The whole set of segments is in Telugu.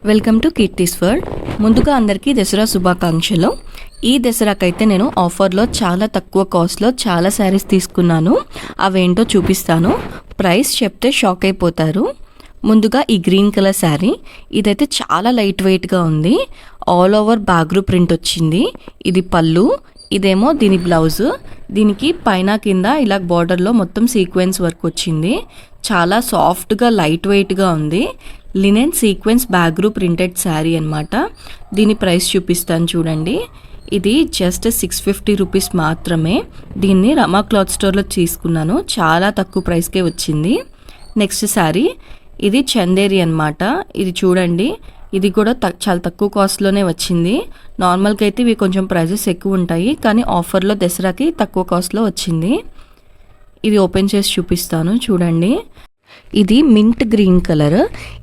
Welcome to Keerthi's world. ముందుగా అందరికీ దసరా శుభాకాంక్షలు. ఈ దసరాకైతే నేను ఆఫర్లో చాలా తక్కువ కాస్ట్లో చాలా శారీస్ తీసుకున్నాను. అవేంటో చూపిస్తాను. ప్రైస్ చెప్తే షాక్ అయిపోతారు. ముందుగా ఈ గ్రీన్ కలర్ శారీ, ఇదైతే చాలా లైట్ వెయిట్గా ఉంది. ఆల్ ఓవర్ బాగ్రూ ప్రింట్ వచ్చింది. ఇది పళ్ళు, ఇదేమో దీని బ్లౌజ్. దీనికి పైన కింద ఇలా బార్డర్లో మొత్తం సీక్వెన్స్ వర్క్ వచ్చింది. చాలా సాఫ్ట్గా లైట్ వెయిట్గా ఉంది. Linen sequence Bagru printed sari అనమాట. దీని ప్రైస్ చూపిస్తాను చూడండి. ఇది జస్ట్ 650 రూపీస్ మాత్రమే. దీన్ని రమా క్లాత్ స్టోర్లో తీసుకున్నాను. చాలా తక్కువ ప్రైస్కే వచ్చింది. నెక్స్ట్ శారీ, ఇది చందేరి అనమాట. ఇది చూడండి, ఇది కూడా చాలా తక్కువ కాస్ట్లోనే వచ్చింది. నార్మల్గా అయితే ఇవి కొంచెం ప్రైజెస్ ఎక్కువ ఉంటాయి, కానీ ఆఫర్లో దసరాకి తక్కువ కాస్ట్లో వచ్చింది. ఇది ఓపెన్ చేసి చూపిస్తాను చూడండి. ఇది మింట్ గ్రీన్ కలర్.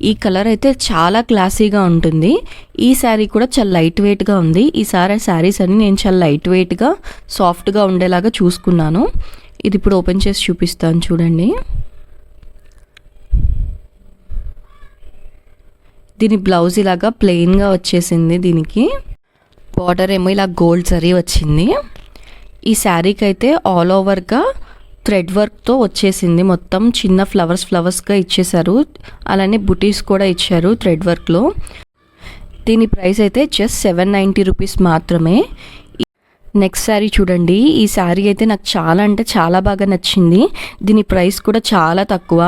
ఈ కలర్ అయితే చాలా క్లాసీగా ఉంటుంది. ఈ శారీ కూడా చాలా లైట్ వెయిట్గా ఉంది. ఈసారి శారీస్ అన్ని నేను చాలా లైట్ వెయిట్గా సాఫ్ట్గా ఉండేలాగా చూసుకున్నాను. ఇది ఇప్పుడు ఓపెన్ చేసి చూపిస్తాను చూడండి. దీని బ్లౌజ్ ఇలాగా ప్లెయిన్గా వచ్చేసింది. దీనికి బార్డర్ ఏమో ఇలా గోల్డ్ జరీ వచ్చింది. ఈ శారీకి అయితే ఆల్ ఓవర్గా థ్రెడ్ వర్క్తో వచ్చేసింది. మొత్తం చిన్న ఫ్లవర్స్గా ఇచ్చేసారు. అలానే బుటీస్ కూడా ఇచ్చారు థ్రెడ్ వర్క్లో. దీని ప్రైస్ అయితే జస్ట్ 790 రూపీస్ మాత్రమే. నెక్స్ట్ శారీ చూడండి. ఈ శారీ అయితే నాకు చాలా అంటే చాలా బాగా నచ్చింది. దీని ప్రైస్ కూడా చాలా తక్కువ.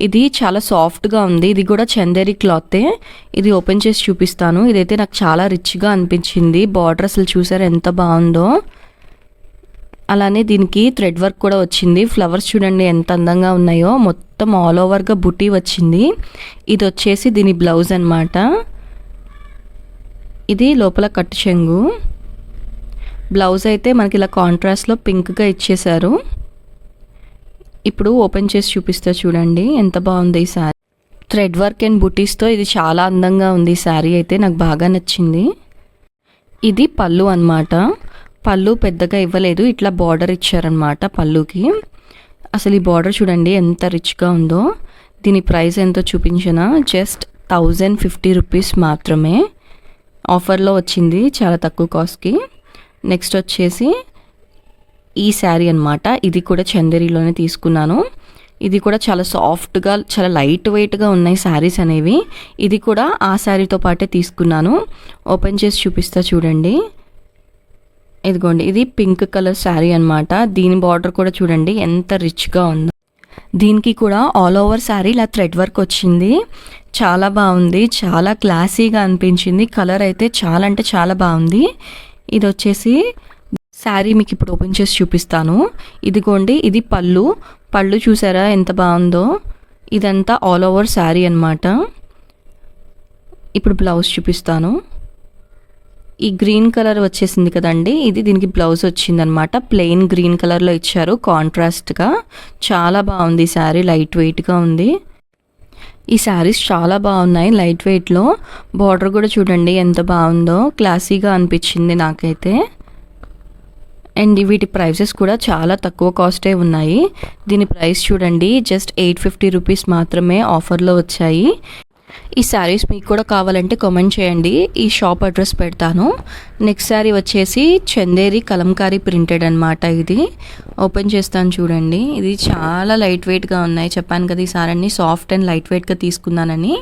ఇది చాలా సాఫ్ట్గా ఉంది. ఇది కూడా చందేరి క్లాతే. ఇది ఓపెన్ చేసి చూపిస్తాను. ఇదైతే నాకు చాలా రిచ్గా అనిపించింది. బార్డర్ అసలు చూసారు ఎంత బాగుందో. అలానే దీనికి థ్రెడ్ వర్క్ కూడా వచ్చింది. ఫ్లవర్స్ చూడండి ఎంత అందంగా ఉన్నాయో. మొత్తం ఆల్ ఓవర్గా బుటీ వచ్చింది. ఇది వచ్చేసి దీని బ్లౌజ్ అనమాట. ఇది లోపల కట్టు చెంగు. బ్లౌజ్ అయితే మనకి ఇలా కాంట్రాస్ట్లో పింక్గా ఇచ్చేసారు. ఇప్పుడు ఓపెన్ చేసి చూపిస్తా చూడండి ఎంత బాగుంది ఈ శారీ. థ్రెడ్ వర్క్ అండ్ బుటీస్తో ఇది చాలా అందంగా ఉంది. ఈ శారీ అయితే నాకు బాగా నచ్చింది. ఇది పళ్ళు అనమాట. పళ్ళు పెద్దగా ఇవ్వలేదు, ఇట్లా బార్డర్ ఇచ్చారనమాట పళ్ళుకి. అసలు ఈ బార్డర్ చూడండి ఎంత రిచ్గా ఉందో. దీని ప్రైస్ ఎంతో చూపించిన జస్ట్ 1050 రూపీస్ మాత్రమే. ఆఫర్లో వచ్చింది చాలా తక్కువ కాస్ట్కి. నెక్స్ట్ వచ్చేసి ఈ శారీ అనమాట. ఇది కూడా చందేరిలోనే తీసుకున్నాను. ఇది కూడా చాలా సాఫ్ట్గా చాలా లైట్ వెయిట్గా ఉన్నాయి శారీస్ అనేవి. ఇది కూడా ఆ శారీతో పాటే తీసుకున్నాను. ఓపెన్ చేసి చూపిస్తా చూడండి. ఇదిగోండి, ఇది పింక్ కలర్ శారీ అనమాట. దీని బార్డర్ కూడా చూడండి ఎంత రిచ్గా ఉందో. దీనికి కూడా ఆల్ ఓవర్ శారీ ఇలా థ్రెడ్ వర్క్ వచ్చింది. చాలా బాగుంది, చాలా క్లాసీగా అనిపించింది. కలర్ అయితే చాలా అంటే చాలా బాగుంది. ఇది వచ్చేసి శారీ మీకు ఇప్పుడు ఓపెన్ చేసి చూపిస్తాను. ఇదిగోండి, ఇది పళ్ళు చూసారా ఎంత బాగుందో. ఇదంతా ఆల్ ఓవర్ శారీ అనమాట. ఇప్పుడు బ్లౌజ్ చూపిస్తాను. ఈ గ్రీన్ కలర్ వచ్చేసింది కదండి, ఇది దీనికి బ్లౌజ్ వచ్చిందనమాట. ప్లెయిన్ గ్రీన్ కలర్లో ఇచ్చారు కాంట్రాస్ట్గా. చాలా బాగుంది ఈ శారీ, లైట్ వెయిట్గా ఉంది. ఈ శారీస్ చాలా బాగున్నాయి లైట్ వెయిట్లో. బార్డర్ కూడా చూడండి ఎంత బాగుందో, క్లాసీగా అనిపించింది నాకైతే. అండ్ వీటి ప్రైసెస్ కూడా చాలా తక్కువ కాస్టే ఉన్నాయి. దీని ప్రైస్ చూడండి జస్ట్ 850 రూపీస్ మాత్రమే ఆఫర్లో వచ్చాయి. ఈ శారీస్ మీకు కూడా కావాలంటే కామెంట్ చేయండి, ఈ షాప్ అడ్రస్ పెడతాను. నెక్స్ట్ శారీ వచ్చేసి చందేరి కలంకారీ ప్రింటెడ్ అనమాట. ఇది ఓపెన్ చేస్తాను చూడండి. ఇది చాలా లైట్ వెయిట్గా ఉన్నాయి. చెప్పాను కదా ఈ శారీ అన్ని సాఫ్ట్ అండ్ లైట్ వెయిట్గా తీసుకున్నానని.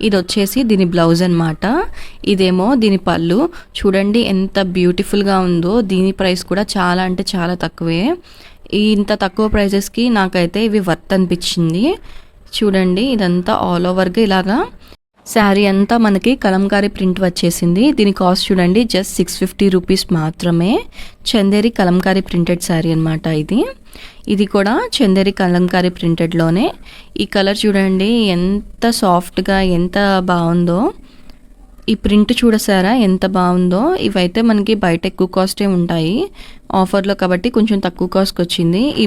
ఇది వచ్చేసి దీని బ్లౌజ్ అనమాట. ఇదేమో దీని పళ్ళు. చూడండి ఎంత బ్యూటిఫుల్గా ఉందో. దీని ప్రైస్ కూడా చాలా అంటే చాలా తక్కువే. ఇంత తక్కువ ప్రైజెస్కి నాకైతే ఇవి వర్త్ అనిపించింది. చూడండి, ఇదంతా ఆల్ ఓవర్గా ఇలాగా శారీ అంతా మనకి కలంకారీ ప్రింట్ వచ్చేసింది. దీని కాస్ట్ చూడండి జస్ట్ 650 రూపీస్ మాత్రమే. చందేరి కలంకారీ ప్రింటెడ్ శారీ అనమాట ఇది కూడా చందేరి కలంకారీ ప్రింటెడ్లోనే. ఈ కలర్ చూడండి ఎంత సాఫ్ట్గా ఎంత బాగుందో. ఈ ప్రింట్ చూడసారా ఎంత బాగుందో. ఇవైతే మనకి బయట ఎక్కువ కాస్టే ఉంటాయి, ఆఫర్లో కాబట్టి కొంచెం తక్కువ కాస్ట్కి వచ్చింది. ఈ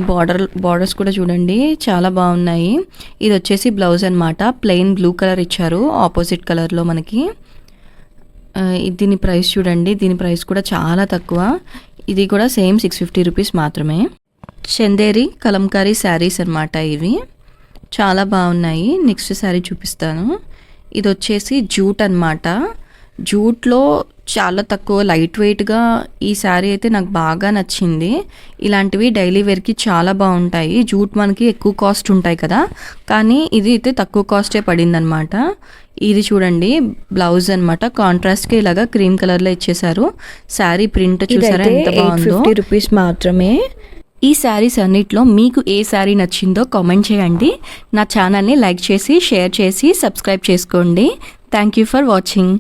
బార్డర్స్ కూడా చూడండి చాలా బాగున్నాయి. ఇది వచ్చేసి బ్లౌజ్ అనమాట. ప్లెయిన్ బ్లూ కలర్ ఇచ్చారు ఆపోజిట్ కలర్లో మనకి. దీని ప్రైస్ చూడండి, దీని ప్రైస్ కూడా చాలా తక్కువ. ఇది కూడా సేమ్ 650 రూపీస్ మాత్రమే. చందేరి కలంకారీ శారీస్ అనమాట ఇవి. చాలా బాగున్నాయి. నెక్స్ట్ శారీ చూపిస్తాను. ఇది వచ్చేసి జూట్ అన్నమాట. జూట్లో చాలా తక్కువ లైట్ వెయిట్గా ఈ శారీ అయితే నాకు బాగా నచ్చింది. ఇలాంటివి డైలీ వేర్కి చాలా బాగుంటాయి. జూట్ మనకి ఎక్కువ కాస్ట్ ఉంటాయి కదా, కానీ ఇది అయితే తక్కువ కాస్టే పడింది అనమాట. ఇది చూడండి బ్లౌజ్ అనమాట, కాంట్రాస్ట్గా ఇలాగా క్రీమ్ కలర్లో ఇచ్చేసారు. శారీ ప్రింట్ చూసారా ఎంత బాగుందో. 850 రూపీస్ మాత్రమే. ఈ శారీస్ అన్నిట్లో మీకు ఏ శారీ నచ్చిందో కామెంట్ చేయండి. నా ఛానల్ని లైక్ చేసి షేర్ చేసి సబ్స్క్రైబ్ చేసుకోండి. Thank you for watching.